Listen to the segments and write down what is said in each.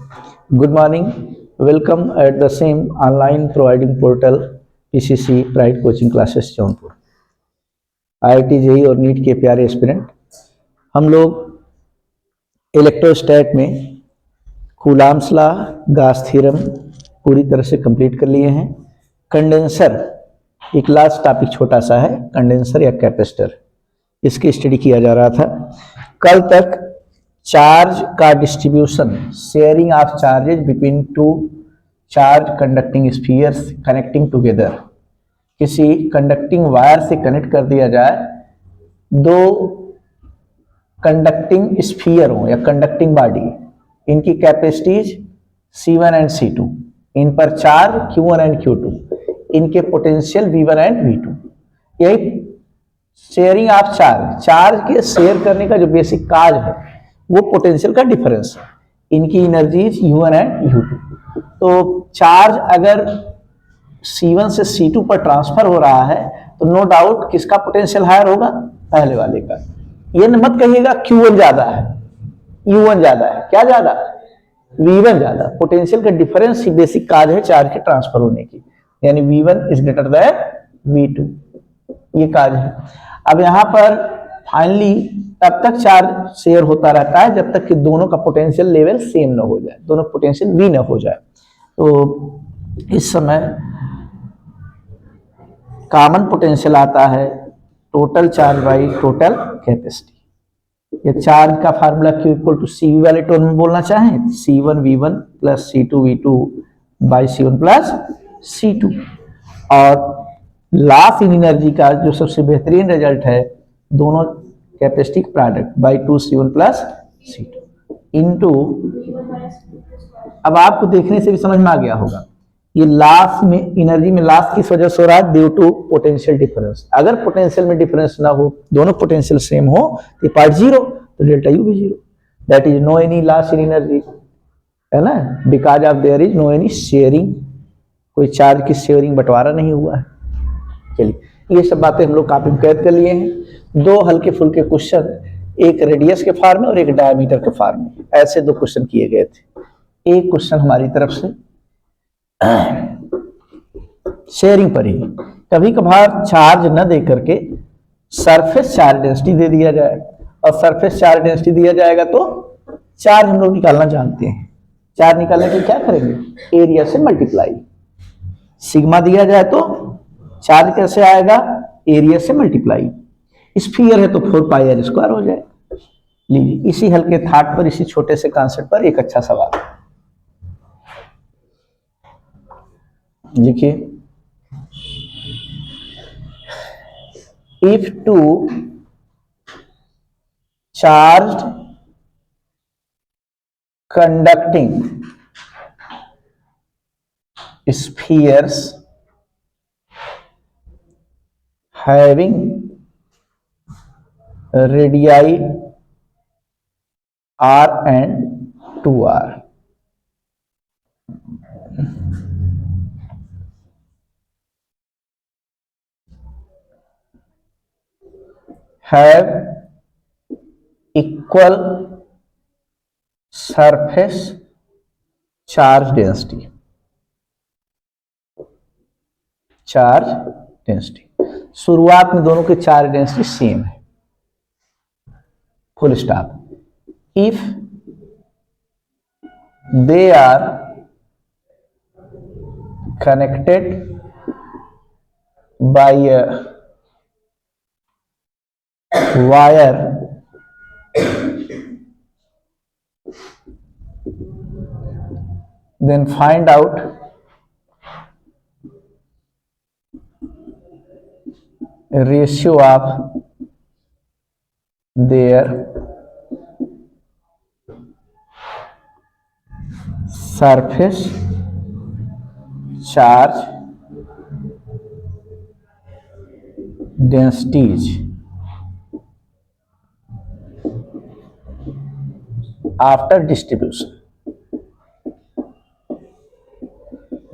Good morning. Welcome at the same online providing portal PCC Pride Coaching Classes Jaunpur. IIT JEE और NEET के प्यारे aspirant, हम लोग इलेक्ट्रोस्टैट में कूलाम्स लॉ, गास थ्योरम पूरी तरह से कंप्लीट कर लिए हैं। कंडेंसर एक लास्ट टॉपिक छोटा सा है, कंडेंसर या कैपेसिटर, इसकी स्टडी किया जा रहा था। कल तक चार्ज का distribution, sharing of charges between two charge conducting spheres connecting together, किसी कंडक्टिंग वायर से कनेक्ट कर दिया जाए, दो कंडक्टिंग स्फीयर हो या कंडक्टिंग बॉडी, इनकी कैपेसिटीज C1 एंड C2, इन पर चार्ज Q1 एंड Q2, इनके पोटेंशियल V1 एंड V2। यही शेयरिंग ऑफ चार्ज, चार्ज के शेयर करने का जो बेसिक काज है वो पोटेंशियल का डिफरेंस है, इनकी एनर्जीज U1 एंड U2। तो चार्ज अगर C1 से C2 पर ट्रांसफर हो रहा है तो नो डाउट किसका पोटेंशियल हायर होगा, पहले वाले का। ये मत कहिएगा Q1 ज्यादा है, U1 ज्यादा है, क्या ज्यादा, V1 ज्यादा। पोटेंशियल का डिफरेंस ही बेसिक काज है चार्ज के ट्रांसफर होने की, यानी V1 is greater than V2, ये काज है। अब यहाँ पर फाइनली तब तक चार्ज शेयर होता रहता है जब तक कि दोनों का पोटेंशियल लेवल सेम ना हो जाए, दोनों पोटेंशियल V ना हो जाए। तो इस समय कॉमन पोटेंशियल आता है total charge by total capacity. ये चार्ज का formula Q equal to CV वाले टर्म में बोलना चाहें, C1 V1 plus C2 V2 by C1 plus C2। और लॉस इन एनर्जी का जो सबसे बेहतरीन रिजल्ट है, दोनों capacity product by 2C1 plus C2 into, अब आपको देखने से भी समझ में आ गया होगा ये लॉस में एनर्जी में लॉस किस वजह से हो रहा है, ड्यू टू पोटेंशियल डिफरेंस। अगर पोटेंशियल में डिफरेंस ना हो, दोनों पोटेंशियल सेम हो तो पार्ट जीरो, तो डेल्टा यू भी zero, that is no any loss in energy, है ना, because of there is no any sharing, कोई चार्ज की शेयरिंग बंटवारा नहीं हुआ है। चलिए ये सब बातें हम लोग काफी कैद कर लिए हैं। दो हल्के फुल्के क्वेश्चन, एक रेडियस के फॉर्म में और एक डायमीटर के फॉर्म में, ऐसे दो क्वेश्चन किए गए थे। एक क्वेश्चन हमारी तरफ से शेयरिंग पर ही, कभी कभार चार्ज न दे करके सरफेस चार्ज डेंसिटी दे दिया जाए, और सरफेस चार्ज डेंसिटी दिया जाएगा तो चार्ज हम लोग निकालना जानते हैं। चार्ज निकालने के क्या करेंगे, एरिया से मल्टीप्लाई। सिग्मा दिया जाए तो चार्ज कैसे आएगा, एरिया से मल्टीप्लाई। स्फीयर है तो 4πr² हो जाए। लीजिए इसी हल्के थाट पर, इसी छोटे से कॉन्सेप्ट पर एक अच्छा सवाल देखिए। If two charged conducting spheres having radii r and 2r, have equal surface charge density, charge density. शुरुआत में दोनों के चार्ज डेंसिटी सेम है, full stop. If they are connected by a wire then find out ratio of their surface charge densities after distribution।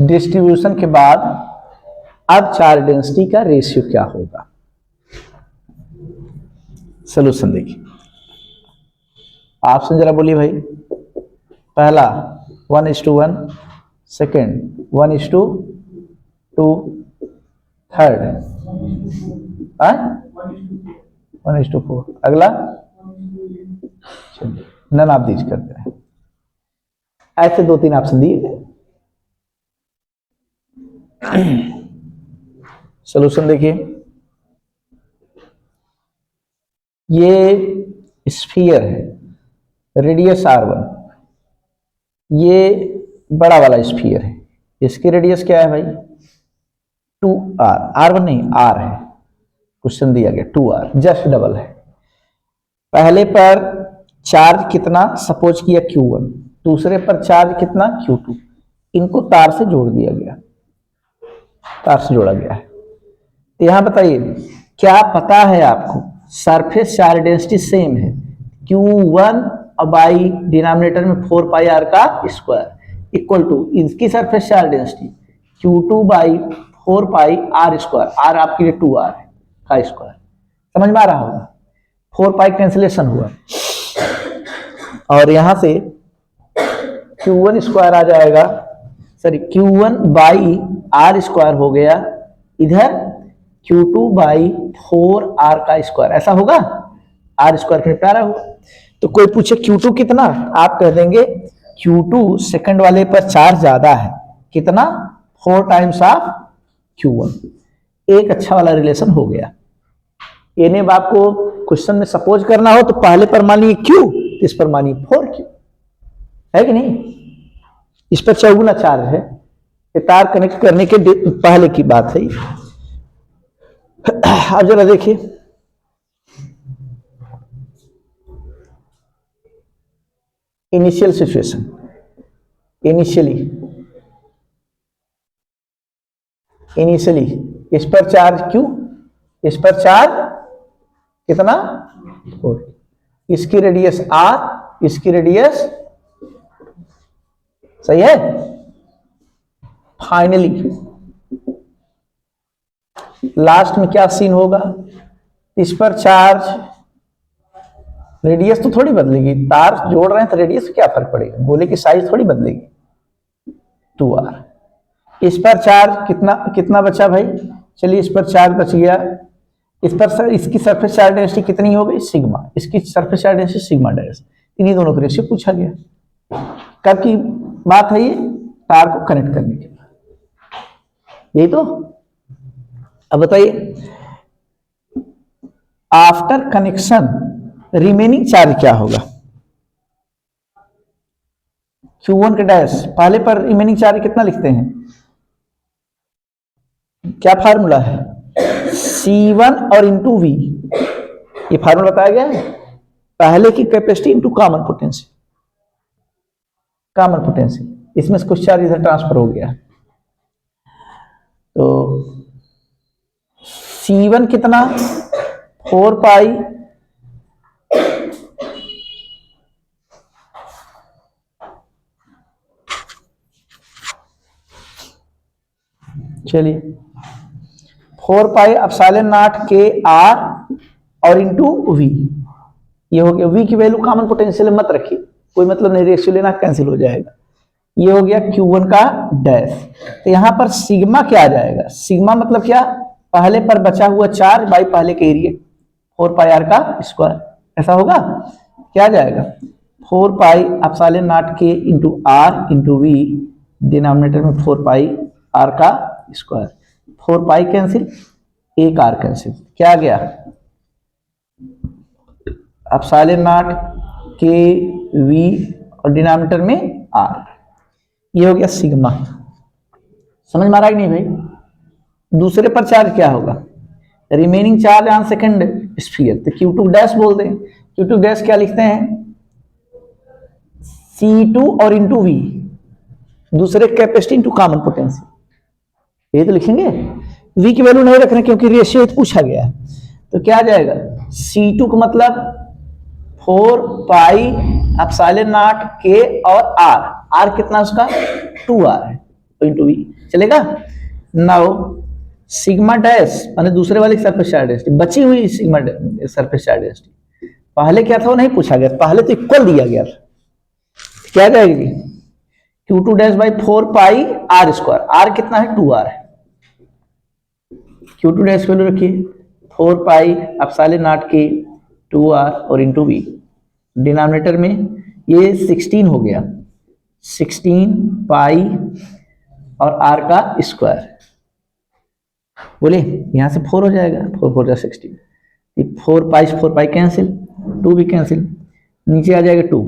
Distribution के बाद अब charge density का ratio क्या होगा। सोल्यूशन देखिए, ऑप्शन जरा बोलिए भाई। पहला 1:1, सेकेंड 1:2, थर्ड 1:4, अगला चलिए नन आप दीज करते हैं। ऐसे 2-3 ऑप्शन दिए गए। सोल्यूशन देखिए, ये स्फीयर है, रेडियस r1, ये बड़ा वाला स्फीयर है, इसकी रेडियस क्या है भाई 2r, r1 नहीं r है, क्वेश्चन दिया गया 2r, जस्ट डबल है। पहले पर चार्ज कितना सपोज किया q1, दूसरे पर चार्ज कितना q2, इनको तार से जोड़ दिया गया, तार से जोड़ा गया है। तो यहां बताइए क्या पता है आपको, सरफेस चार्ज डेंसिटी सेम है, q1 बाई डिनोमिनेटर में 4 पाई r का स्क्वायर इक्वल टू इसकी surface charge density q2 by 4 pi r square, r आपके लिए 2r है का स्क्वायर, समझ में आ रहा होगा। 4 पाई कैंसिलेशन हुआ और यहां से q1 स्क्वायर आ जाएगा, sorry q1 by r square हो गया, इधर q2 बाई 4r का स्क्वायर, ऐसा होगा, r स्क्वायर के प्यारा होगा। तो कोई पूछे q2 कितना, आप कह देंगे q2 सेकंड वाले पर चार्ज ज्यादा है, कितना 4 टाइम्स ऑफ q1, एक अच्छा वाला रिलेशन हो गया। यानी अब आपको क्वेश्चन में सपोज करना हो तो पहले पर मानिए q, इस पर मानिए 4q, है कि नहीं, इस पर चौगुना चार्ज है, तार कनेक्ट करने के पहले की बात है। अब जरा देखिए, इनिशियल सिचुएशन, इनिशियली इस पर चार्ज q, इस पर चार्ज कितना 4, इसकी रेडियस r, इसकी रेडियस, सही है। फाइनली लास्ट में क्या सीन होगा, इस पर चार्ज, रेडियस तो थोड़ी बदलेगी, तार जोड़ रहे हैं तो रेडियस क्या फर्क पड़ेगा, गोले की साइज थोड़ी बदलेगी 2r। इस पर चार्ज कितना बचा भाई, चलिए इस पर चार्ज बच गया, इस पर सर इसकी सरफेस चार्ज डेंसिटी कितनी हो गई सिग्मा, इसकी surface charge density sigma dash, इन्हीं दोनों को रेशियो पूछा गया। कब की बात है ये, तार को कनेक्ट करने के बाद, यही तो। अब बताइए आफ्टर कनेक्शन रिमेनिंग चार्ज क्या होगा, q1 के डैश, पहले पर रिमेनिंग चार्ज कितना लिखते हैं, क्या फार्मूला है C1 और इंटू V, ये फार्मूला बताया गया है, पहले की capacity into common potential, common potential, इसमें से कुछ चार्ज इधर ट्रांसफर हो गया, तो C1 कितना 4 पाई चलिए 4 पाई एप्सिलॉन नॉट के आर और इंटू वी, ये हो गया। वी की वैल्यू कॉमन पोटेंशियल मत रखिए, कोई मतलब नहीं, रेशियो लेना कैंसिल हो जाएगा। ये हो गया Q1 का डैश। तो यहां पर सिग्मा क्या आ जाएगा, सिग्मा मतलब क्या, पहले पर बचा हुआ चार्ज बाई पहले के एरिया 4 पाई आर का स्क्वायर, ऐसा होगा। क्या आ जाएगा 4 pi epsilon naught K into R into V, denominator में 4 पाई आर का स्क्वायर, 4 पाई कैंसिल, एक आर कैंसिल, क्या आ गया एप्सिलॉन नॉट के वी और डिनोमिनेटर में आर, ये हो गया सिग्मा। समझ में आ रहा है कि नहीं भाई। दूसरे पर चार्ज क्या होगा, remaining charge on second sphere, तो Q2 डैश बोल दें। Q2 डैश क्या लिखते हैं C2 और इंटू V, दूसरे कैपेसिटी इंटू कॉमन पोटेंशियल, ये तो लिखेंगे। V की वैल्यू नहीं रख रहे क्योंकि रेशियो पूछा गया है। तो क्या आ जाएगा C2 का मतलब 4 पाई एप्सिलॉन नॉट के और R कितना उसका 2R है, तो इंटू V चलेगा। नाउ सिग्मा डैश माने दूसरे वाले सरफेस चार्ज डेंसिटी, बची हुई सिग्मा सरफेस चार्ज डेंसिटी, पहले क्या था वो नहीं पूछा गया, पहले तो इक्वल दिया गया था। क्या जाएगी Q2 dash by 4 pi R square, R कितना है 2r है, Q2 डैश वैल्यू रखिए 4 पाई एप्सिलॉन नॉट के 2r और इंटू बी, डिनोमिनेटर में ये 16 हो गया, 16 पाई और r का स्क्वायर, बोले यहां से 4 हो जाएगा, 4 4 जा 16, 4 पाई कैंसिल, 2 भी कैंसिल, नीचे आ जाएगा 2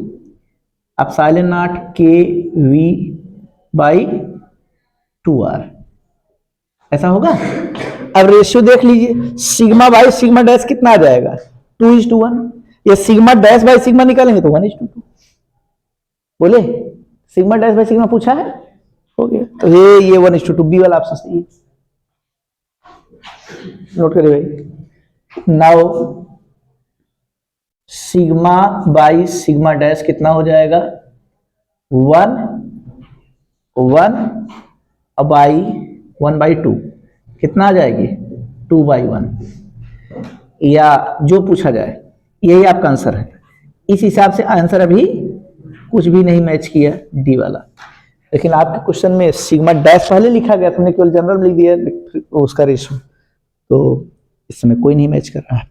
epsilon naught K we by 2r, ऐसा होगा। अब रेशियो देख लीजिए, सिग्मा बाई सिग्मा डैश कितना आ जाएगा 2:1, ये सिग्मा डैश बाई सिग्मा निकालेंगे तो 1:2, बोले सिग्मा डैश बाई सिग्मा पूछा है, हो गया, तो ये 1:2, बी वाला ऑप्शन सही है, नोट करिए भाई। Now sigma by sigma dash कितना हो जाएगा 1 बाई 1/2 कितना आ जाएगी 2/1, या जो पूछा जाए यही आपका आंसर है। इस हिसाब से आंसर अभी कुछ भी नहीं मैच किया डी वाला, लेकिन आपके क्वेश्चन में सिग्मा डैश पहले लिखा गया, तुमने केवल जनरल लिख दिया उसका रेशियो, तो इसमें कोई नहीं मैच कर रहा है।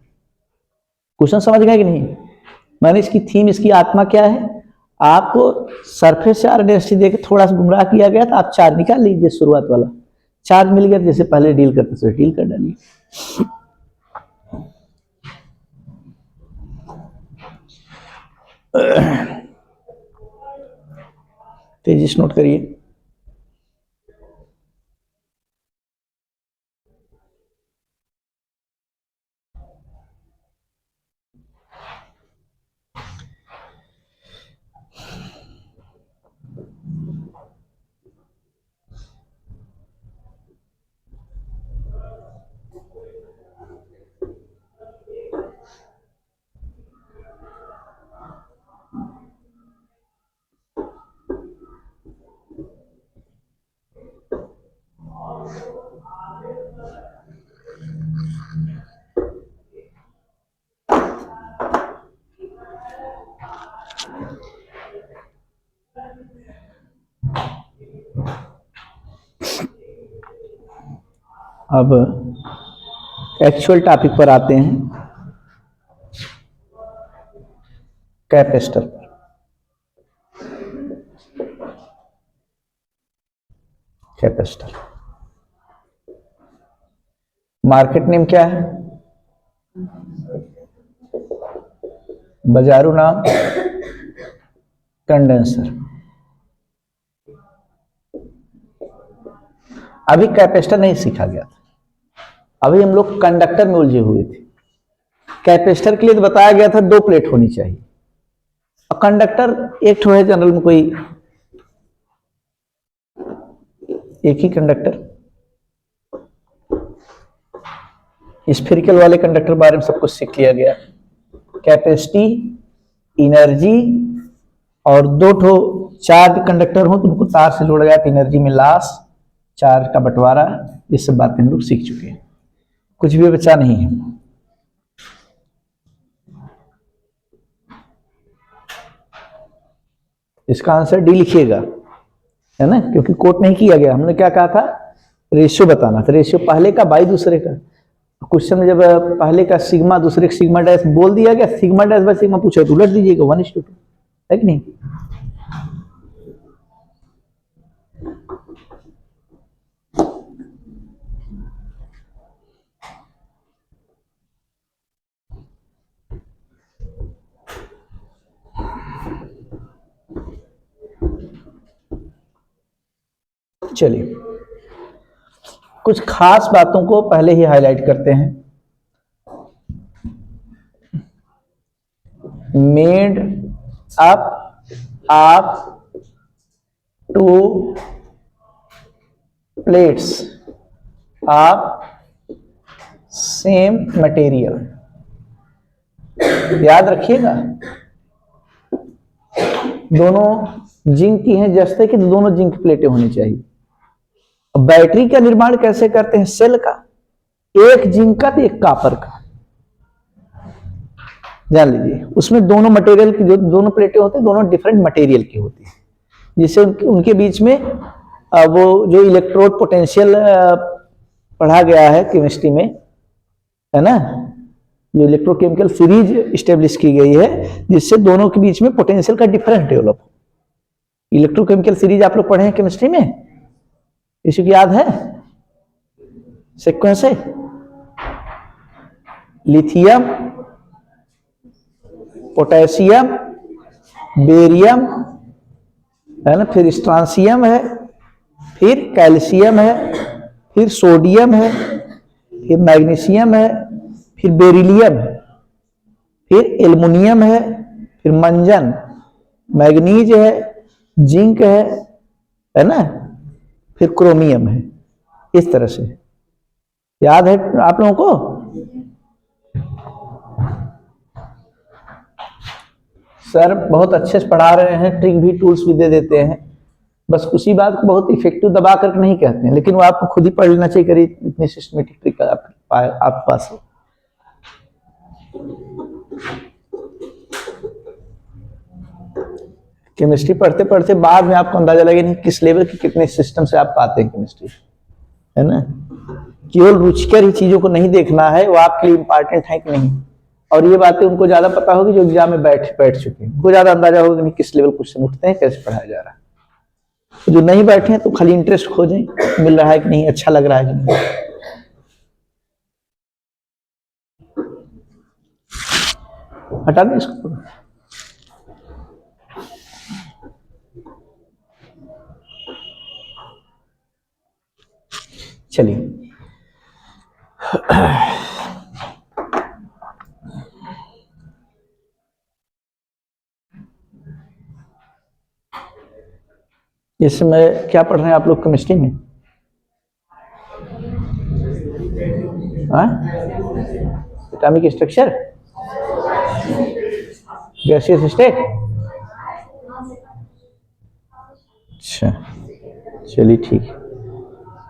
क्वेश्चन समझ गए कि नहीं? मैंने इसकी थीम, इसकी आत्मा क्या है, आपको सरफेस चार्ज डेंसिटी देकर थोड़ा सा गुमराह किया गया, तो आप चार्ज निकाल लीजिए, शुरुआत वाला चार्ज मिल गया, जैसे पहले डील करते थे डील कर डालिए। तेजी से नोट करिए। अब एक्चुअल टॉपिक पर आते हैं, कैपेसिटर पर। कैपेसिटर मार्केट नेम क्या है, बाजारू नाम कंडेंसर। अभी कैपेसिटर नहीं सीखा गया था, अभी हम लोग कंडक्टर में उलझे हुए थे। कैपेसिटर के लिए तो बताया गया था 2 प्लेट होनी चाहिए, और कंडक्टर एक ठो है जनरल में, कोई एक ही कंडक्टर। स्फेरिकल वाले कंडक्टर बारे में सब कुछ सीख लिया गया। कैपेसिटी, एनर्जी, और 2 ठो चार्ज कंडक्टर हो तो उनको तार से जोड़ा जाए तो एनर्जी में लॉस, चार्ज का बंटवारा, ये सब बातें हम लोग सीख चुके हैं, कुछ भी बचा नहीं है। इसका आंसर डी लिखिएगा, है ना, क्योंकि कोट नहीं किया गया। हमने क्या कहा था, रेशियो बताना था, रेशियो पहले का बाई दूसरे का। क्वेश्चन में जब पहले का सिग्मा दूसरे का सिग्मा डैश बोल दिया गया, सिग्मा डैश बाय सिग्मा पूछा तो उलट दीजिएगा 1:2, है कि नहीं। चलिए कुछ खास बातों को पहले ही हाईलाइट करते हैं। Made up of 2 plates of same material. याद रखिएगा, दोनों जिंक की हैं, जैसे कि दोनों जिंक प्लेटें होनी चाहिए। बैटरी का निर्माण कैसे करते हैं, सेल का, एक जिंक का तो एक कॉपर का, जान लीजिए। उसमें दोनों मटेरियल की, जो दोनों प्लेटें होती हैं, दोनों डिफरेंट मटेरियल की होती हैं। जिससे उनके बीच में वो जो इलेक्ट्रोड पोटेंशियल पढ़ा गया है केमिस्ट्री में, है ना, जो इलेक्ट्रोकेमिकल सीरीज स्टेब्लिश की गई है जिससे दोनों के बीच में पोटेंशियल का डिफरेंस डेवलप हो। इलेक्ट्रोकेमिकल सीरीज आप लोग पढ़े हैं केमिस्ट्री में, किसी को याद है सीक्वेंस है? लिथियम, पोटेशियम, बेरियम, है ना, फिर स्ट्रांसियम है, फिर कैल्शियम है, फिर सोडियम है, फिर मैग्नीशियम है, फिर बेरिलियम है, फिर एल्युमिनियम है, फिर मंजन, मैग्नीज है, जिंक है ना, फिर क्रोमियम है। इस तरह से याद है आप लोगों को? सर बहुत अच्छे से पढ़ा रहे हैं, ट्रिक भी टूल्स भी दे देते हैं, बस उसी बात को बहुत इफेक्टिव दबा करके नहीं कहते हैं, लेकिन वो आपको खुद ही पढ़ लेना चाहिए, करिए इतनी सिस्टमेटिक ट्रिक आपके पास हो। केमिस्ट्री पढ़ते पढ़ते बाद में आपको अंदाजा लगे नहीं किस लेवल के कितने सिस्टम से आप पाते हैं केमिस्ट्री, है ना। केवल रुचिकर ही चीजों को नहीं देखना है, वो आपके लिए इंपॉर्टेंट है कि नहीं, और ये बातें उनको ज्यादा पता होगी जो एग्जाम में बैठ चुके हैं, उनको ज्यादा अंदाजा होगा नहीं किस लेवल क्वेश्चन उठते हैं, कैसे पढ़ाया जा रहा है। जो नहीं बैठे हैं तो खाली इंटरेस्ट खोजें, मिल रहा है कि नहीं, अच्छा लग रहा है कि नहीं। हटा दें इसको। चलिए इस समय क्या पढ़ रहे हैं आप लोग केमिस्ट्री में? Atomic structure, gaseous state. अच्छा चलिए ठीक है,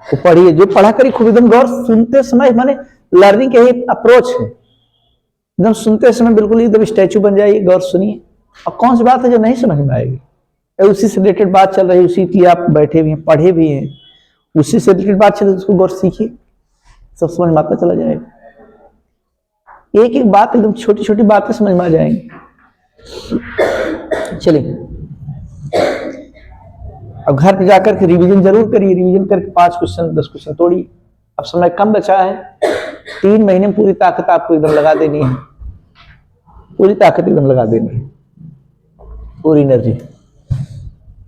तो पढ़िए, जो पढ़ा करिए खूब एकदम गौर, सुनते समय माने लर्निंग के ही अप्रोच है, एकदम सुनते समय बिल्कुल एकदम स्टैचू बन जाइए, गौर सुनिए। और कौन सी बात है जो नहीं समझ में आएगी, उसी से रिलेटेड बात चल रही है, उसी की आप बैठे भी हैं, पढ़े भी हैं, उसी से रिलेटेड बात चल रही है, उसको गौर सीखिए, सब समझ में आता चला जाएगा। एक एक बात एकदम छोटी छोटी बातें समझ में आ जाएंगी। चलिए अब घर पे जाकर के रिवीजन जरूर करिए, रिवीजन करके 5 क्वेश्चन 10 क्वेश्चन तोड़िए। अब समय कम बचा है, 3 महीने में पूरी ताकत आपको एकदम लगा देनी है, पूरी ताकत एकदम लगा देनी है, पूरी एनर्जी,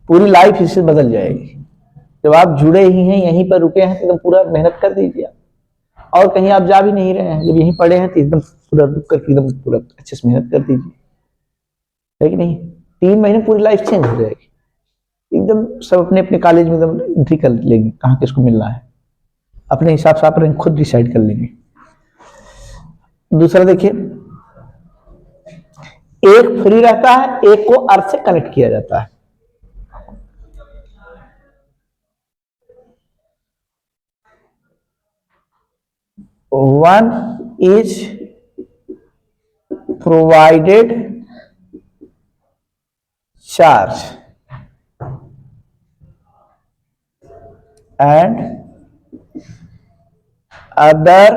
पूरी लाइफ इससे बदल जाएगी। जब आप जुड़े ही हैं, यहीं पर रुके हैं, तो एकदम पूरा मेहनत कर दीजिए आप, और कहीं आप जा भी नहीं रहे हैं, जब यहीं पढ़े हैं तो एकदम पूरा रुक करके एकदम पूरा अच्छे से मेहनत कर दीजिए, है कि नहीं। 3 महीने पूरी लाइफ चेंज हो जाएगी एकदम। सब अपने अपने कॉलेज में एकदम एंट्री कर लेंगे, कहाँ किसको मिलना है, अपने हिसाब से आप खुद डिसाइड कर लेंगे। दूसरा देखिए, एक फ्री रहता है, एक को अर्थ से कनेक्ट किया जाता है। One is provided charge and other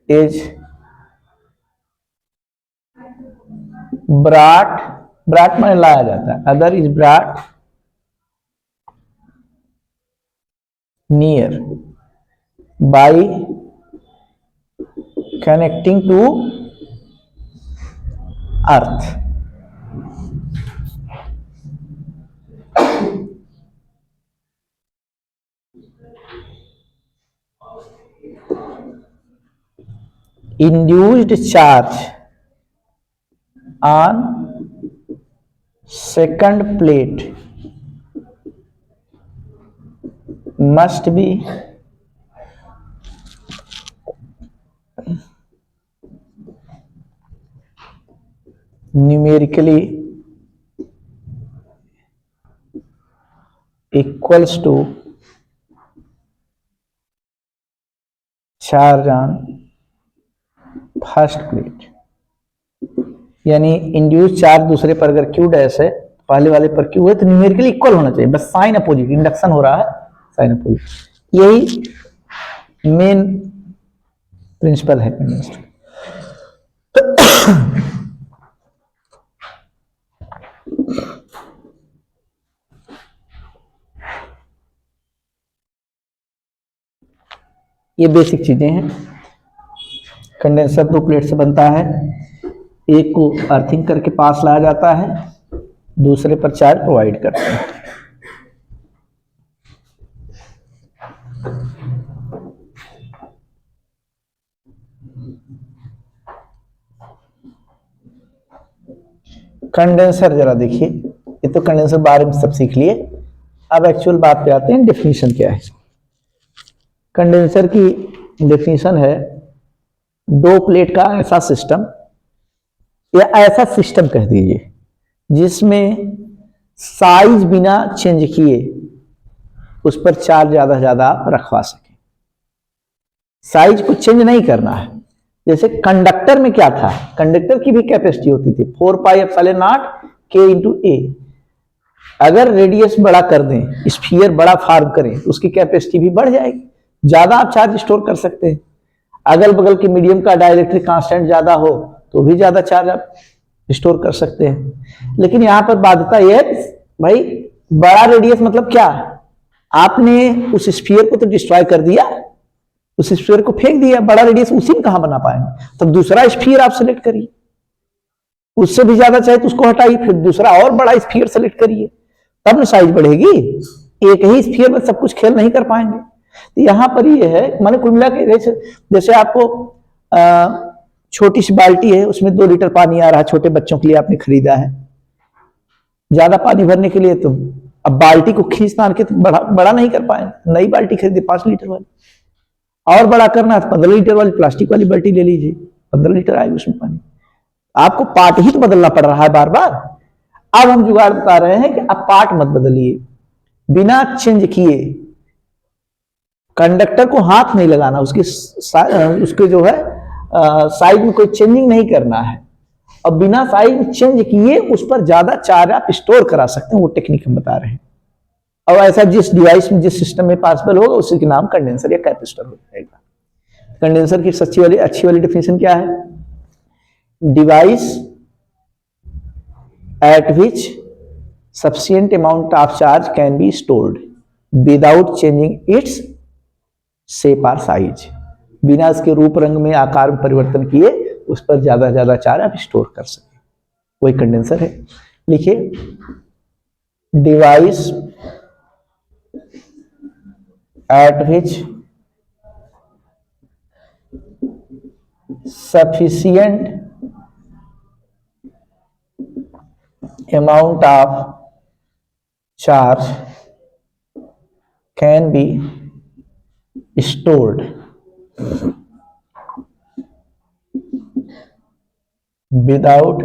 is brought में लाया जाता है, other is brought near by connecting to earth. Induced charge on second plate must be numerically equals to charge on first plate. यानी induce charge दूसरे पर अगर Q dash है, पहले वाले पर क्यू है, तो न्यूमेरिकली इक्वल होना चाहिए, बस साइन अपोजिट, इंडक्शन हो रहा है साइन अपोजिट। यही मेन प्रिंसिपल है कंडेंसर। ये बेसिक चीजें हैं। कंडेंसर 2 प्लेट से बनता है, एक को अर्थिंग करके पास लाया जाता है, दूसरे पर चार्ज प्रोवाइड करते हैं। कंडेंसर जरा देखिए, ये तो कंडेंसर बारे में सब सीख लिए। अब एक्चुअल बात पे आते हैं, डेफिनेशन क्या है। कंडेंसर की डेफिनेशन है, 2 प्लेट का ऐसा सिस्टम, या ऐसा सिस्टम कह दीजिए जिसमें साइज बिना चेंज किए उस पर चार्ज ज्यादा से ज्यादा रखवा सके। साइज को चेंज नहीं करना है। जैसे कंडक्टर में क्या था, कंडक्टर की भी कैपेसिटी होती थी 4 pi epsilon naught K into ए। अगर रेडियस बड़ा कर दें, स्फीयर बड़ा फॉर्म करें, तो उसकी कैपेसिटी भी बढ़ जाएगी, ज्यादा आप चार्ज स्टोर कर सकते हैं। अगल बगल के मीडियम का डाइलेक्ट्रिक कांस्टेंट ज्यादा हो तो भी ज्यादा चार्ज आप स्टोर कर सकते हैं। लेकिन यहां पर बाध्यता यह है भाई, बड़ा रेडियस मतलब क्या, आपने उस स्फीयर को तो डिस्ट्रॉय कर दिया, उस स्फीयर को फेंक दिया, बड़ा रेडियस उसी में कहां बना पाएंगे। तब दूसरा स्फीयर आप सेलेक्ट करिए, उससे भी ज्यादा चाहे तो उसको हटाइए, फिर दूसरा और बड़ा स्फीयर सेलेक्ट करिए, तब ना साइज बढ़ेगी। एक ही स्फीयर में सब कुछ खेल नहीं कर पाएंगे। तो यहां पर ये है, मैंने कुल मिला के जैसे आपको छोटी सी बाल्टी है, उसमें 2 लीटर पानी आ रहा है, छोटे बच्चों के लिए आपने खरीदा है, ज्यादा पानी भरने के लिए तुम अब बाल्टी को खींच तान के बड़ा नहीं कर पाएंगे। नई बाल्टी खरीदे 5 लीटर वाली, और बड़ा करना है 15 लीटर वाली प्लास्टिक वाली बाल्टी ले लीजिए, 15 लीटर आएगी उसमें पानी। आपको पार्ट ही तो बदलना पड़ रहा है बार बार। अब हम जुगाड़ बता रहे हैं कि अब पार्ट मत बदलिए, बिना चेंज किए कंडक्टर को हाथ नहीं लगाना, उसके जो है साइज में कोई चेंजिंग नहीं करना है, और बिना साइज चेंज किए उस पर ज्यादा चार्ज आप स्टोर करा सकते हैं। वो टेक्निक हम बता रहे हैं। और ऐसा जिस डिवाइस में, जिस सिस्टम में पॉसिबल होगा, उसी के नाम कंडेंसर या कैपेसिटर हो जाएगा। कंडेंसर की अच्छी वाली डेफिनेशन क्या है, device at which sufficient amount of charge can be stored without changing its shape और साइज। बिना इसके रूप रंग में, आकार में परिवर्तन किए उस पर ज्यादा से ज्यादा चार्ज आप स्टोर कर सके, वही कंडेंसर है। लिखिए, device at which sufficient amount of charge can be stored without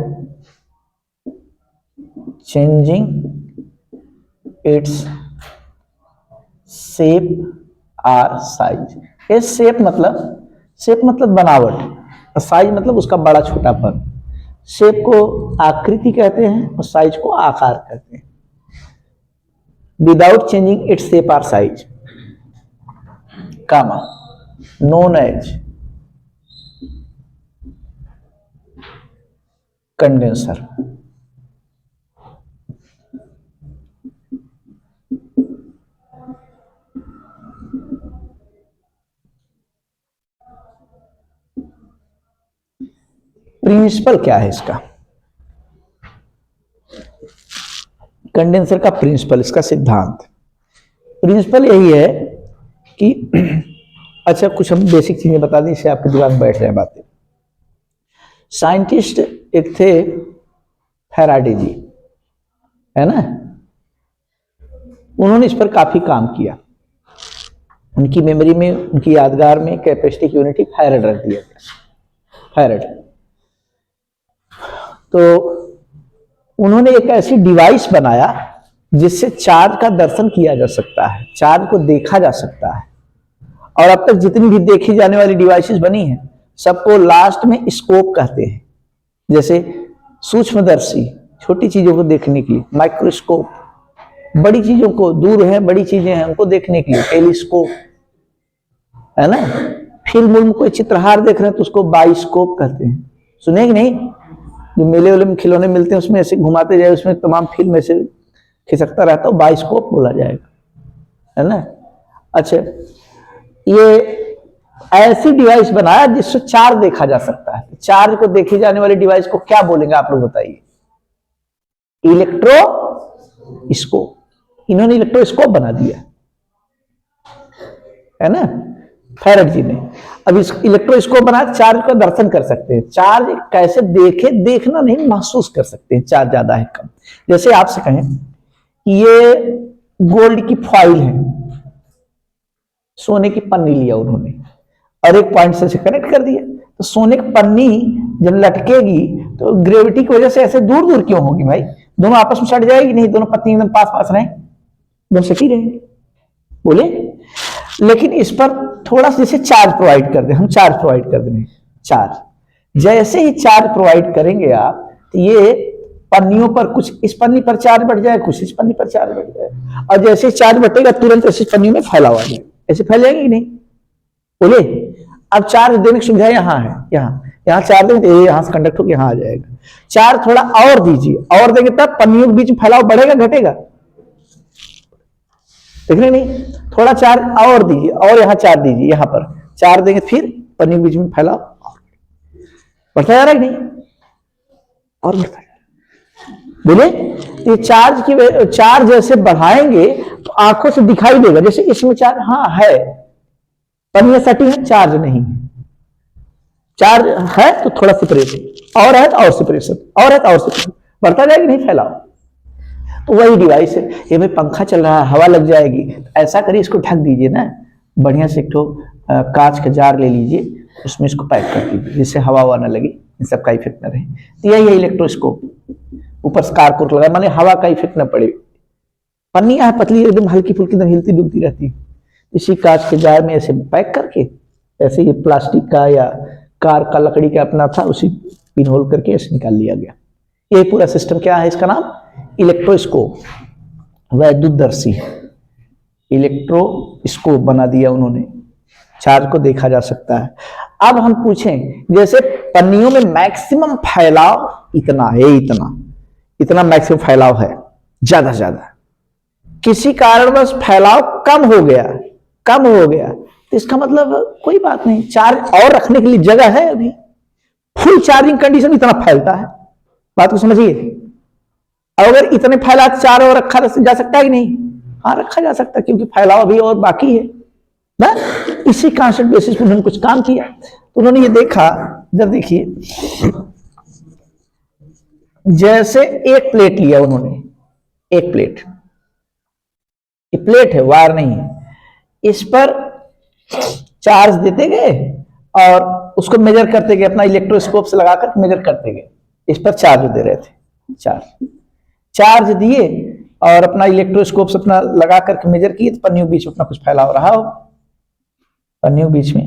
changing its shape और साइज। ये शेप मतलब बनावट, और साइज मतलब उसका बड़ा छोटापन। शेप को आकृति कहते हैं और साइज को आकार कहते हैं। विदाउट चेंजिंग इट्स शेप और साइज, कामा नोन एज कंडेंसर। प्रिंसिपल क्या है इसका, कंडेंसर का प्रिंसिपल, इसका सिद्धांत। प्रिंसिपल यही है कि अच्छा, कुछ हम बेसिक चीजें बता दें, इससे आपके दिमाग में बैठ जाए बातें। साइंटिस्ट एक थे फैराडे जी, है ना, उन्होंने इस पर काफी काम किया। उनकी मेमोरी में, उनकी यादगार में कैपेसिटी यूनिट फैराड रख दिया गया, फैराड। तो उन्होंने एक ऐसी डिवाइस बनाया जिससे चार्ज का दर्शन किया जा सकता है, चार्ज को देखा जा सकता है। और अब तक जितनी भी देखी जाने वाली डिवाइसेस बनी हैं, सबको लास्ट में स्कोप कहते हैं। जैसे सूक्ष्मदर्शी, छोटी चीजों को देखने के लिए, माइक्रोस्कोप, बड़ी चीजों को, दूर है बड़ी चीजें हैं उनको देखने के लिए टेलीस्कोप, है ना। फिल्म उल्म कोई चित्रहार देख रहे हैं तो उसको बाइस्कोप कहते हैं, सुने कि नहीं? जो मेले वाले में खिलौने मिलते हैं उसमें ऐसे घुमाते जाए, उसमें तमाम फिल्म ऐसे खिसकता रहता है, बाइस्कोप बोला जाएगा, है ना। अच्छा, ये ऐसी डिवाइस बनाया जिससे चार्ज देखा जा सकता है। चार्ज को देखी जाने वाली डिवाइस को क्या बोलेंगे आप लोग बताइए? इलेक्ट्रोस्कोप। इन्होंने इलेक्ट्रोस्कोप बना दिया, है ना, फैराडे जी ने। अब इस इलेक्ट्रोस्कोप बना, चार्ज का दर्शन कर सकते हैं। चार्ज कैसे देखे? देखना नहीं, महसूस कर सकते हैं चार्ज ज्यादा है कम। जैसे आपसे कहें ये गोल्ड की फॉइल है, सोने की पन्नी लिया उन्होंने और एक पॉइंट से कनेक्ट कर दिया, तो सोने की पन्नी जब लटकेगी तो ग्रेविटी की वजह से ऐसे दूर दूर क्यों होगी भाई? दोनों आपस में सट जाएगी नहीं? दोनों पत्नी एकदम पास पास रहें, दोनों सटी रहेंगे, बोले। लेकिन इस पर थोड़ा सा जैसे चार्ज प्रोवाइड कर दे, हम चार्ज प्रोवाइड कर देंगे। चार्ज जैसे ही चार्ज प्रोवाइड करेंगे आप, तो ये पन्नियों पर कुछ इस पन्नी पर चार्ज बढ़ जाए, कुछ इस पन्नी पर चार्ज बढ़ जाए, और जैसे चार्ज बढ़ेगा तुरंत ऐसी पन्नी में फैलाव आ जाए, ऐसे फैल जाएगी नहीं, बोले। अब चार्ज देने की सुविधा यहाँ है, यहाँ चार्ज देंगे तो यहाँ से कंडक्ट होकर यहाँ आ जाएगा। चार्ज थोड़ा और दीजिए, और देंगे तब पन्नियों के बीच में फैलाव बढ़ेगा घटेगा? देख रहे नहीं? थोड़ा चार्ज और दीजिए, और यहाँ चार्ज दीजिए, यहाँ पर चार्ज देंगे फिर पन्नियों के बीच में फैलाव बढ़ता जा रहा है नहीं? और बढ़ता जा रहा है, बोले। ये चार्ज जैसे बढ़ाएंगे तो आंखों से दिखाई देगा, जैसे इसमें चार्ज हाँ है, पन्नियां सटी है, चार्ज नहीं है। चार्ज है तो थोड़ा सेपरेशन, और है तो और सेपरेशन, और है तो और सेपरेशन, बढ़ता जाएगी नहीं फैलाव। तो वही डिवाइस है। ये भाई पंखा चल रहा है, हवा लग जाएगी, ऐसा करिए इसको ढक दीजिए ना, बढ़िया से एक कांच का जार ले लीजिए, उसमें इसको पैक कर दीजिए जिससे हवा ववा ना लगे, इन सब का इफेक्ट ना रहे। तो यही है इलेक्ट्रोस्कोप, ऊपर स्कार कोट लगा, माने हवा का इफेक्ट ना पड़े। पन्नियां है पतली, एकदम हल्की फुल्की, एकदम हिलती डुलती रहती है, इसी कांच के जार में ऐसे पैक करके, ऐसे ये प्लास्टिक का या कार का लकड़ी का अपना था, उसी पिन होल करके ऐसे निकाल लिया गया। ये पूरा सिस्टम क्या है? इसका नाम इलेक्ट्रोस्कोप, वैद्युतदर्शी इलेक्ट्रोस्कोप बना दिया उन्होंने, चार्ज को देखा जा सकता है। अब हम पूछें, जैसे पन्नियों में मैक्सिमम फैलाव इतना है, इतना मैक्सिमम फैलाव है, ज्यादा से ज्यादा, किसी कारणवश फैलाव कम हो गया, तो इसका मतलब कोई बात नहीं, चार्ज और रखने के लिए जगह है, अभी फुल चार्जिंग कंडीशन इतना फैलता है, बात को समझिए। अगर इतने फैला चार और रखा जा सकता है कि नहीं? हाँ, रखा जा सकता है, क्योंकि फैलाव अभी और बाकी है ना। इसी कांस्टेंट बेसिस पर उन्होंने कुछ काम किया, तो उन्होंने ये देखा, इधर देखिए, जैसे एक प्लेट लिया उन्होंने, एक प्लेट, ये प्लेट है, वायर नहीं है, इस पर चार्ज देते गए और उसको मेजर करते गए, अपना इलेक्ट्रोस्कोप से लगाकर मेजर करते गए, इस पर चार्ज दे रहे थे, चार्ज दिए और अपना इलेक्ट्रोस्कोप से अपना लगा करके मेजर किए, तो पन्नियों बीच में अपना कुछ फैलाव रहा हो, पन्नियों बीच में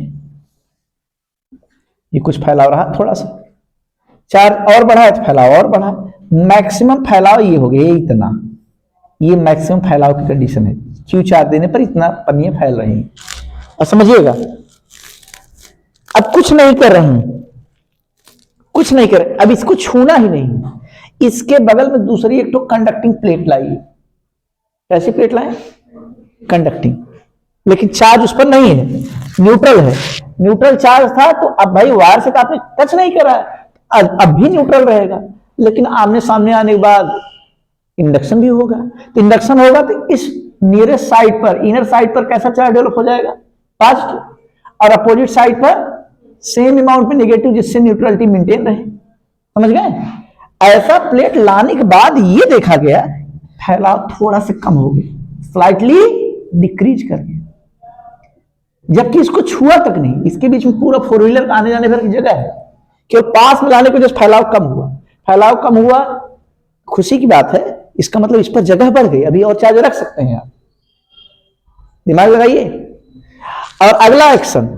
ये कुछ फैलाव रहा थोड़ा सा, चार्ज और बढ़ा तो फैलाव और बढ़ा, मैक्सिमम फैलाव ये हो गया, इतना, ये मैक्सिमम फैलाव की कंडीशन है। क्यू चार्ज देने पर इतना पन्नियां फैल रही हैं, और समझिएगा अब कुछ नहीं कर रहे हैं, कुछ नहीं कर, अब इसको छूना ही नहीं, इसके बगल में दूसरी एक तो कंडक्टिंग प्लेट लाइए। कैसी प्लेट लाए? कंडक्टिंग, लेकिन चार्ज उस पर नहीं है, न्यूट्रल है। न्यूट्रल चार्ज था तो अब भाई वायर से तो आपने टच नहीं करा है, अब भी न्यूट्रल रहेगा, लेकिन आमने सामने आने के बाद इंडक्शन भी होगा, तो इंडक्शन होगा तो इस नियरेस्ट साइड पर, इनर साइड पर कैसा चार्ज डेवलप हो जाएगा? पॉजिटिव, और अपोजिट साइड पर सेम अमाउंट में नेगेटिव, जिससे न्यूट्रलिटी मेंटेन रहे। समझ गए? ऐसा प्लेट लाने के बाद ये देखा गया फैलाव थोड़ा सा कम हो गया, स्लाइटली डिक्रीज कर गया, जबकि इसको छुआ तक नहीं, इसके बीच में पूरा फोर व्हीलर आने जाने भर की जगह है, केवल पास में लाने को जस्ट फैलाव कम हुआ, खुशी की बात है, इसका मतलब इस पर जगह बढ़ गई, अभी और चार्ज रख सकते हैं आप, दिमाग लगाइए। और अगला एक्शन,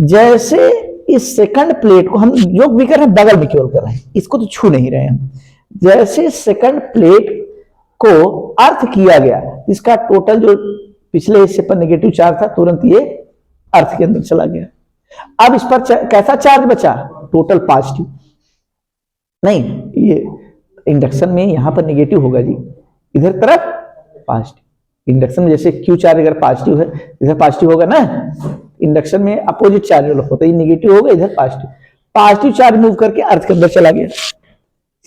जैसे इस सेकंड प्लेट को हम जो भी कर रहे हैं बगल में केवल कर रहे हैं, इसको तो छू नहीं रहे हैं। जैसे सेकंड प्लेट को अर्थ किया गया, इसका टोटल जो पिछले हिस्से पर नेगेटिव चार्ज था तुरंत ये अर्थ के अंदर चला गया। अब इस पर कैसा चार्ज बचा? Total positive. नहीं, ये इंडक्शन में यहां पर नेगेटिव होगा जी, इधर तरफ पॉजिटिव। इंडक्शन में जैसे क्यू चार्ज अगर पॉजिटिव है, इधर पॉजिटिव होगा ना। इंडक्शन में अपोजिट चार्ज होता है, नेगेटिव होगा, इधर पॉजिटिव। पॉजिटिव चार्ज मूव करके अर्थ के अंदर चला गया।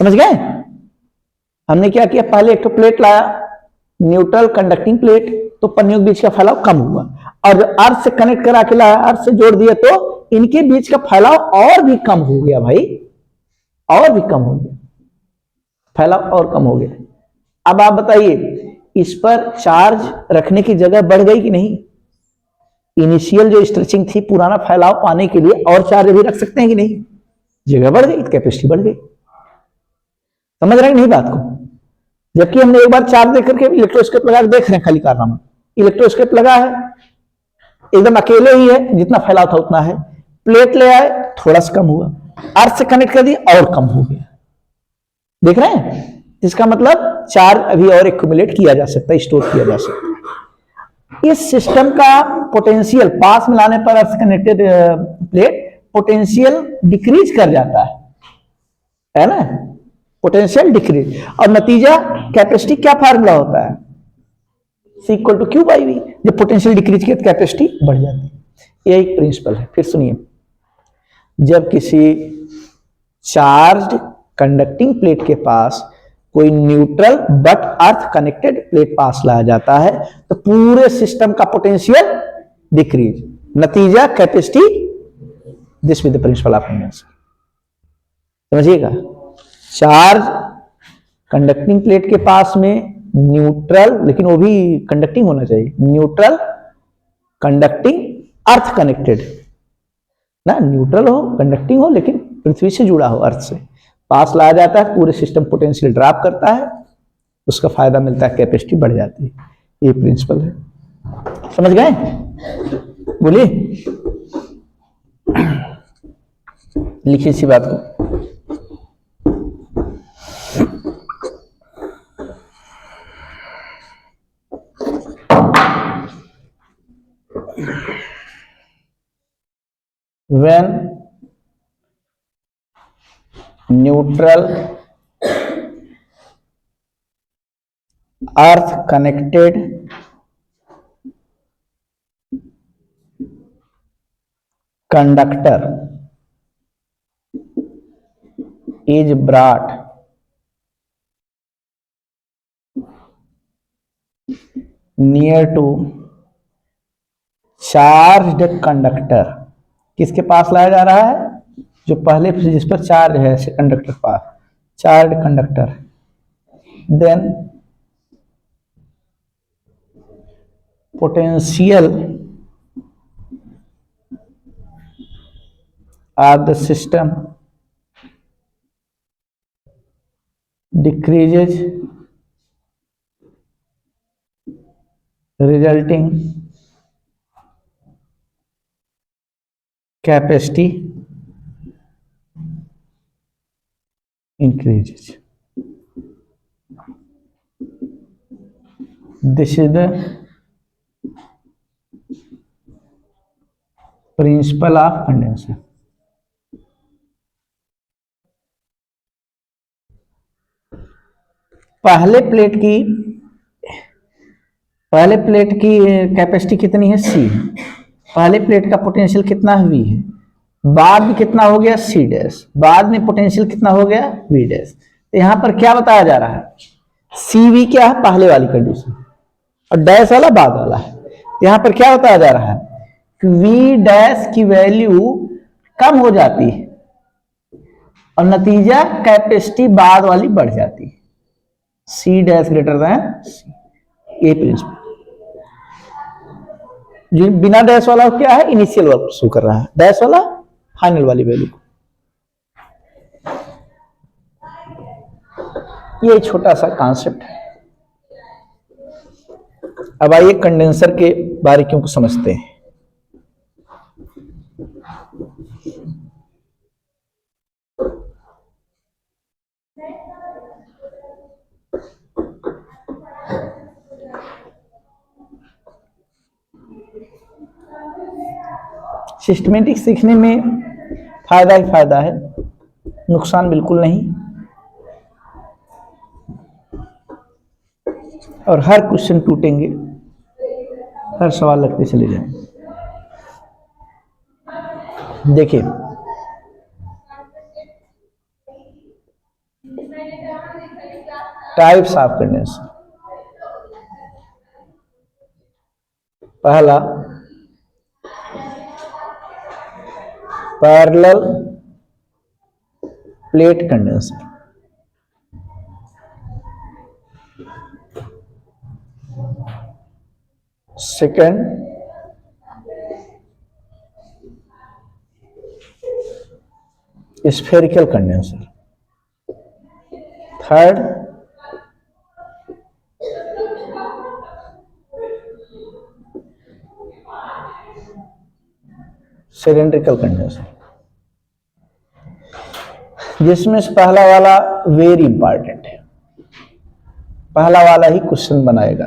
समझ गए? हमने क्या किया, पहले एक तो प्लेट लाया, न्यूट्रल कंडक्टिंग प्लेट, तो पन्नियों के बीच का फैलाव कम हुआ, और अर्थ से कनेक्ट करा के लाया, अर्थ से जोड़ दिया, तो इनके बीच का फैलाव और भी कम हो गया भाई, और भी कम हो गया, फैलाव और कम हो गया। अब आप बताइए, इस पर चार्ज रखने की जगह बढ़ गई कि नहीं? इनिशियल जो स्ट्रेचिंग थी, पुराना फैलाव पाने के लिए और चार्ज भी रख सकते हैं कि नहीं? जगह बढ़ गई, कैपेसिटी बढ़ गई। समझ रहे हैं नहीं बात को? जबकि हमने एक बार चार्ज देख करके इलेक्ट्रोस्कोप लगा के देख रहे हैं, खाली कारनामा, इलेक्ट्रोस्कोप लगा है, एकदम अकेले ही है, जितना फैलाव था उतना है। प्लेट ले आए, थोड़ा सा कम हुआ, अर्थ से कनेक्ट कर दिया और कम हो गया। देख रहे हैं? इसका मतलब चार्ज अभी और एक्यूमुलेट किया जा सकता है, स्टोर किया जा सकता है। इस सिस्टम का पोटेंशियल पास में लाने पर अर्थ कनेक्टेड प्लेट पोटेंशियल डिक्रीज कर जाता है ना, पोटेंशियल डिक्रीज, और नतीजा कैपेसिटी क्या फार्मूला होता है? C equal to Q by V. जब पोटेंशियल डिक्रीज की कैपेसिटी बढ़ जाती है। ये एक प्रिंसिपल है। फिर सुनिए, जब किसी चार्ज्ड कंडक्टिंग प्लेट के पास कोई neutral but earth connected plate पास लाया जाता है, तो पूरे सिस्टम का पोटेंशियल डिक्रीज, नतीजा capacity. This with the principle of induction. समझिएगा, चार्ज कंडक्टिंग प्लेट के पास में न्यूट्रल, लेकिन वो भी कंडक्टिंग होना चाहिए, न्यूट्रल कंडक्टिंग अर्थ कनेक्टेड ना, न्यूट्रल हो कंडक्टिंग हो लेकिन पृथ्वी से जुड़ा हो, अर्थ से पास लाया जाता है, पूरे सिस्टम पोटेंशियल ड्रॉप करता है, उसका फायदा मिलता है, कैपेसिटी बढ़ जाती है। ये प्रिंसिपल है। समझ गए? बोलिए, लिखिए इसी बात को। When neutral earth connected conductor is brought near to charged conductor, किसके पास लाया जा रहा है? जो पहले जिस पर चार्ज है, कंडक्टर पास, charge conductor, then potential of the system decreases resulting capacity increases. This is the principle of condenser. पहले प्लेट की कैपेसिटी कितनी है? C। पहले प्लेट का पोटेंशियल कितना है? V है। बाद में कितना हो गया? C dash. बाद में पोटेंशियल कितना हो गया? V dash. तो यहां पर क्या बताया जा रहा है? CV क्या है? पहले वाली कंडीशन, और डैश वाला बाद वाला है। यहां पर क्या बताया जा रहा है कि V डैश की वैल्यू कम हो जाती है और नतीजा कैपेसिटी बाद वाली बढ़ जाती है। C dash greater than C। ये प्रिंसिपल। जो बिना डैश वाला क्या है? इनिशियल वर्क शो कर रहा है, डैश वाला फाइनल वाली वैल्यू। ये छोटा सा कॉन्सेप्ट है। अब आइए कंडेंसर के बारीकियों को समझते हैं। सिस्टमेटिक सीखने में फायदा ही फायदा है, नुकसान बिल्कुल नहीं। और हर क्वेश्चन टूटेंगे, हर सवाल लगते चले जाएंगे। देखिए टाइप्स ऑफ कंडेंसर। पहला parallel plate condenser, second spherical condenser, third cylindrical condenser. जिसमें से पहला वाला वेरी इंपॉर्टेंट है, पहला वाला ही क्वेश्चन बनाएगा,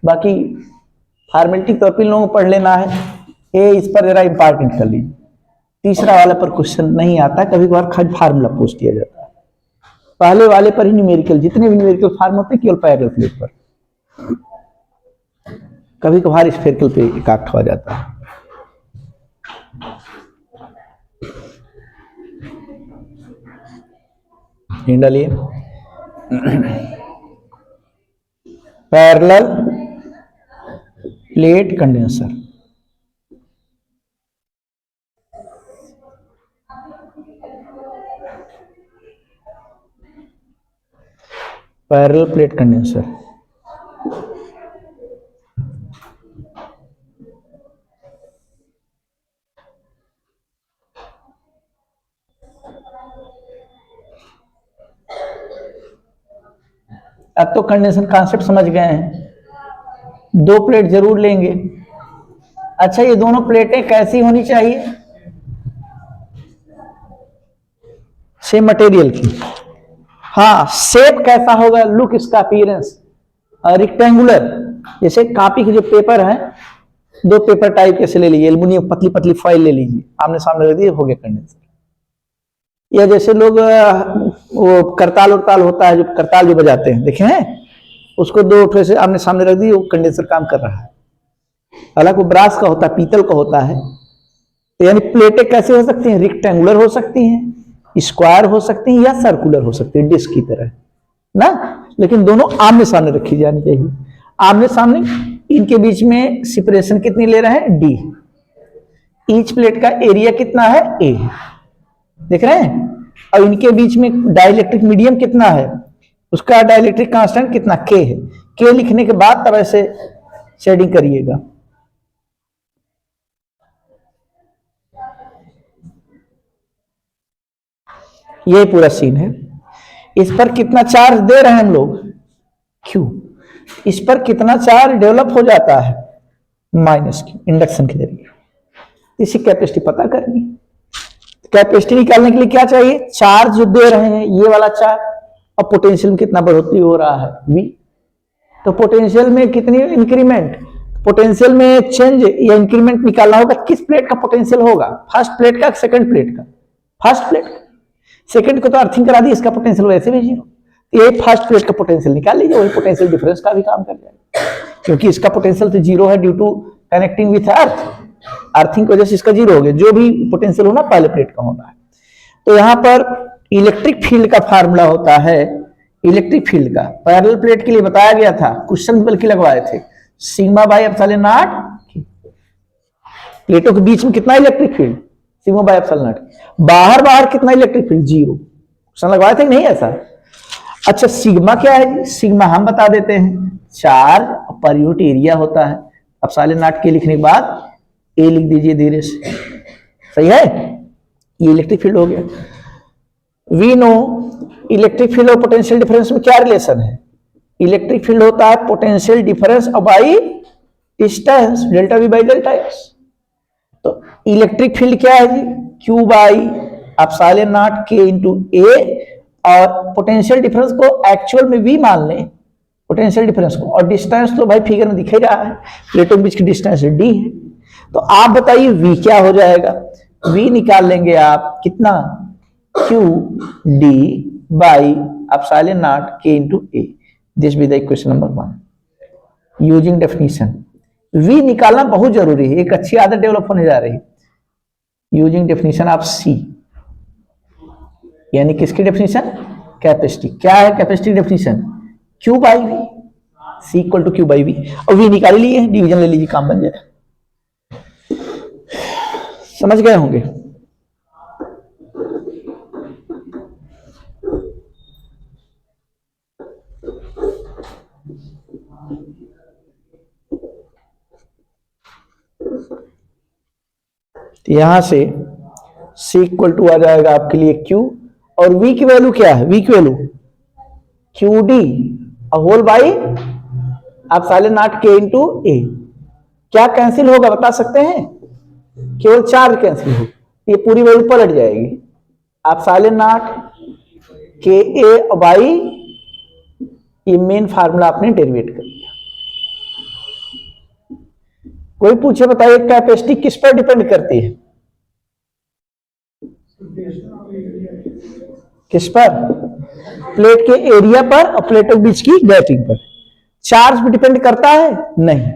बाकी फॉर्मेलिटी तौर पर लोगों को पढ़ लेना है। ए इस पर जरा इंपॉर्टेंट कर लीजिए। तीसरा वाला पर क्वेश्चन नहीं आता, कभी कभार खाली फार्मूला पूछ दिया जाता है। पहले वाले पर ही न्यूमेरिकल, जितने भी न्यूमेरिकल फॉर्म होते हैं केवल पैरेलल प्लेट पर, कभी कभार स्फेरिकल पे एकाक्ट हो जाता है। डालिए parallel plate condenser, parallel plate condenser. अब तो कंडेंसर कॉन्सेप्ट समझ गए हैं, दो प्लेट जरूर लेंगे। अच्छा ये दोनों प्लेटें कैसी होनी चाहिए? सेम मटेरियल की। हाँ, शेप कैसा होगा, लुक, इसका अपीयरेंस रेक्टेंगुलर, जैसे कॉपी के जो पेपर है, दो पेपर टाइप कैसे ले लीजिए, एल्युमिनियम पतली पतली फॉइल ले लीजिए, आमने सामने रख दिए, हो गया कंडेंसर। या जैसे लोग वो करताल उड़ताल होता है, जो करताल जो बजाते हैं देखे हैं, उसको दो उठे से आमने सामने रख दिए, वो कंडेंसर काम कर रहा है। हालांकि वो ब्रास का होता है, पीतल का होता है। तो यानी प्लेटें कैसे हो सकती हैं? रेक्टेंगुलर हो सकती हैं, स्क्वायर हो सकती हैं, या सर्कुलर हो सकती है डिस्क की तरह ना, लेकिन दोनों आमने सामने रखी जानी चाहिए। आमने सामने, इनके बीच में सेपरेशन कितनी ले रहे हैं? डी। ईच प्लेट का एरिया कितना है? ए। देख रहे हैं? और इनके बीच में डाइलेक्ट्रिक मीडियम कितना है, उसका डाइलेक्ट्रिक कांस्टेंट कितना? के है। के लिखने के बाद तब ऐसे शेडिंग करिएगा। ये पूरा सीन है। इस पर कितना चार्ज दे रहे हैं हम लोग? क्यू। इस पर कितना चार्ज डेवलप हो जाता है? माइनस क्यू, इंडक्शन के जरिए। इसी कैपेसिटी पता करनी। कैपेसिटी निकालने के लिए क्या चाहिए? चार्ज जो दे रहे हैं, ये वाला चार्ज, और पोटेंशियल में कितना बढ़ोतरी हो रहा है? V। तो पोटेंशियल में कितनी इंक्रीमेंट, पोटेंशियल में चेंज या इंक्रीमेंट निकालना होगा। किस प्लेट का पोटेंशियल होगा? फर्स्ट प्लेट का, सेकंड प्लेट का? फर्स्ट प्लेट का। सेकंड को तो अर्थिंग करा दी, इसका पोटेंशियल वैसे भी जीरो। ये फर्स्ट प्लेट का पोटेंशियल निकाल लीजिए, वही पोटेंशियल डिफरेंस का भी काम कर जाएगा, क्योंकि इसका पोटेंशियल तो जीरो है due to connecting with earth. Earthing की वजह से इसका जीरो हो गया। जो भी पोटेंशियल होना पहले प्लेट का होना है। तो यहां पर इलेक्ट्रिक फील्ड का फार्मूला होता है, इलेक्ट्रिक फील्ड का पैरेलल प्लेट के लिए बताया गया था, क्वेश्चन बल्कि लगवाए थे, सिग्मा बाय एप्सिलॉन नॉट। प्लेटों के बीच में कितना electric field? Sigma by epsilon not. बाहर बाहर कितना इलेक्ट्रिक फील्ड? जीरो। क्वेश्चन लगवाए थे नहीं ऐसा? अच्छा सिग्मा क्या है? सिग्मा हम बता देते हैं, चार्ज पर यूनिट एरिया होता है। एप्सिलॉन नॉट के लिखने के बाद ए लिख दीजिए धीरे से, सही है? ये इलेक्ट्रिक फील्ड हो गया। वी नो इलेक्ट्रिक फील्ड और पोटेंशियल डिफरेंस में क्या रिलेशन है? इलेक्ट्रिक फील्ड होता है potential difference by distance, delta we by delta x. तो इलेक्ट्रिक फील्ड क्या है जी? Q by epsilon naught K into ए, और पोटेंशियल डिफरेंस को एक्चुअल में वी मान लें, पोटेंशियल डिफरेंस को, और डिस्टेंस तो भाई फिगर में दिख ही रहा है, प्लेटों के बीच की डिस्टेंस डी है। तो आप बताइए v क्या हो जाएगा, v निकाल लेंगे आप कितना, q d by epsilon not k into A. This be the equation number 1 using definition. v निकालना बहुत जरूरी है, एक अच्छी आदत डेवलप होने जा रही है। यूजिंग डेफिनेशन ऑफ c, यानी किसकी डेफिनेशन, कैपेसिटी। क्या है कैपेसिटी डेफिनेशन, q बाई v, c equal to q बाई v। और v निकाल लिए, डिवीजन ले लीजिए, काम बन जाए। समझ गए होंगे। तो यहां से c इक्वल टू आ जाएगा आपके लिए q, और v की वैल्यू क्या है, v की value Q D whole by epsilon not k into A. क्या कैंसिल होगा बता सकते हैं, केवल चार्ज कैंसिल होगा, ये पूरी वैल्यू पलट जाएगी। एप्सिलॉन नॉट के ए बाई, ये मेन फार्मूला आपने डेरिवेट कर दिया। कोई पूछे बताइए कैपेसिटी किस पर डिपेंड करती है, किस पर, प्लेट के एरिया पर और प्लेटों के बीच की गैपिंग पर। चार्ज भी डिपेंड करता है नहीं,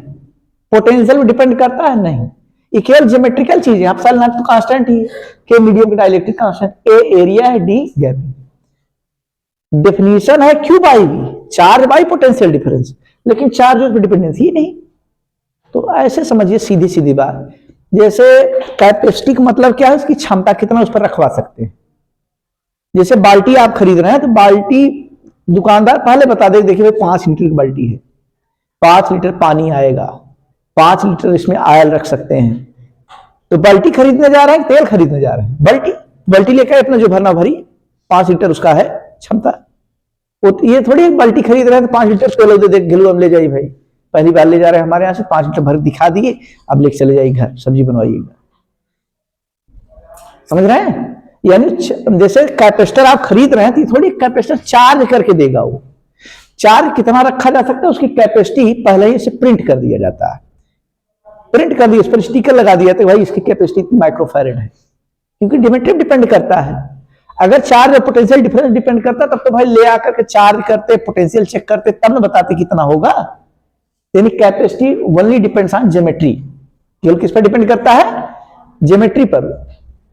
पोटेंशियल भी डिपेंड करता है नहीं, ये केवल ज्योमेट्रिकल चीज है। एप्सिलॉन नॉट तो कांस्टेंट ही है, के मीडियम का डाइलेक्ट्रिक कांस्टेंट, ए एरिया है, डी गैपिंग। डेफिनेशन है Q by V, charge by potential difference, लेकिन चार्ज पर डिपेंडेंसी ही नहीं। तो ऐसे समझिए सीधी सीधी बात, जैसे कैपेसिटी का मतलब क्या है, उसकी क्षमता कितना उस पर रखवा सकते हैं। जैसे बाल्टी आप खरीद रहे हैं, तो बाल्टी दुकानदार पहले बता दे, देखिए भाई 5 लीटर की बाल्टी है, 5 लीटर पानी आएगा, 5 लीटर इसमें ऑयल रख सकते हैं। तो बाल्टी खरीदने जा रहे हैं, तेल खरीदने जा रहे हैं, बाल्टी लेकर अपना जो भरना भरी, 5 लीटर उसका है क्षमता। ये थोड़ी बाल्टी खरीद रहे हैं तो 5 लीटर तेल दे, घिलू हम ले जाइए भाई, पहली बार ले जा रहे हैं हमारे यहां से, 5 लीटर भर दिखा दिए, अब लेके चले जाइए घर, सब्जी बनवाइएगा। समझ रहे हैं, यानी जैसे कैपेसिटर आप खरीद रहे हैं तो थोड़ी कैपेसिटर चार्ज करके देगा, वो चार्ज कितना रखा जा सकता है उसकी कैपेसिटी पहले ही इसे प्रिंट कर दिया जाता है, प्रिंट कर दिया, इस पर स्टिकर लगा दिया तो भाई इसकी कैपेसिटी इतनी माइक्रोफैरेड है, क्योंकि ज्योमेट्री डिपेंड करता है। अगर चार्ज और पोटेंशियल डिफरेंस डिपेंड करता तब तो भाई ले आकर के चार्ज करते, पोटेंशियल चेक करते, तब ना बताते कितना होगा। यानी capacity only depends on geometry, केवल किस पर डिपेंड करता है, ज्योमेट्री पर,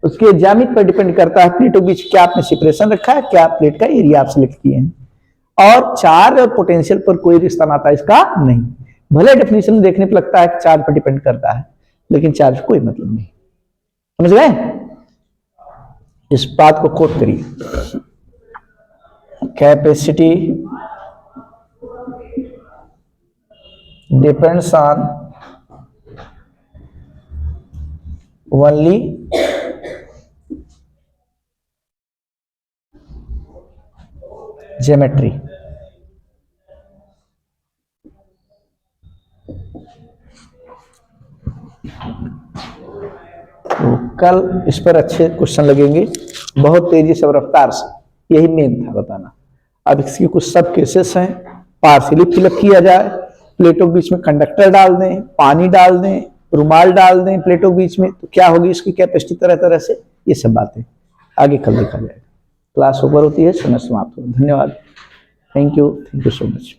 उसके ज्यामिति पर डिपेंड करता है, प्लेटों के बीच क्या आपने सेपरेशन रखा है, क्या प्लेट का एरिया आप सिलेक्ट किए हैं, और चार्ज और पोटेंशियल पर कोई रिश्ता नाता इसका नहीं। भले डेफिनेशन देखने पर लगता है कि चार्ज पर डिपेंड करता है, लेकिन चार्ज कोई मतलब नहीं। समझ गए, इस बात को कोट करिए, capacity depends on only geometry. तो कल इस पर अच्छे क्वेश्चन लगेंगे, बहुत तेजी से और रफ्तार से, यही मेन था बताना। अब इसकी कुछ सब केसेस हैं, पार्शियली फिलअप किया जाए, प्लेटों के बीच में कंडक्टर डाल दें, पानी डाल दें, रुमाल डाल दें प्लेटों के बीच में, तो क्या होगी इसकी कैपेसिटी, तरह तरह से, ये सब बातें आगे कल देखा जाएगा। क्लास ओवर होती है, समय समाप्त हो। धन्यवाद, थैंक यू सो मच।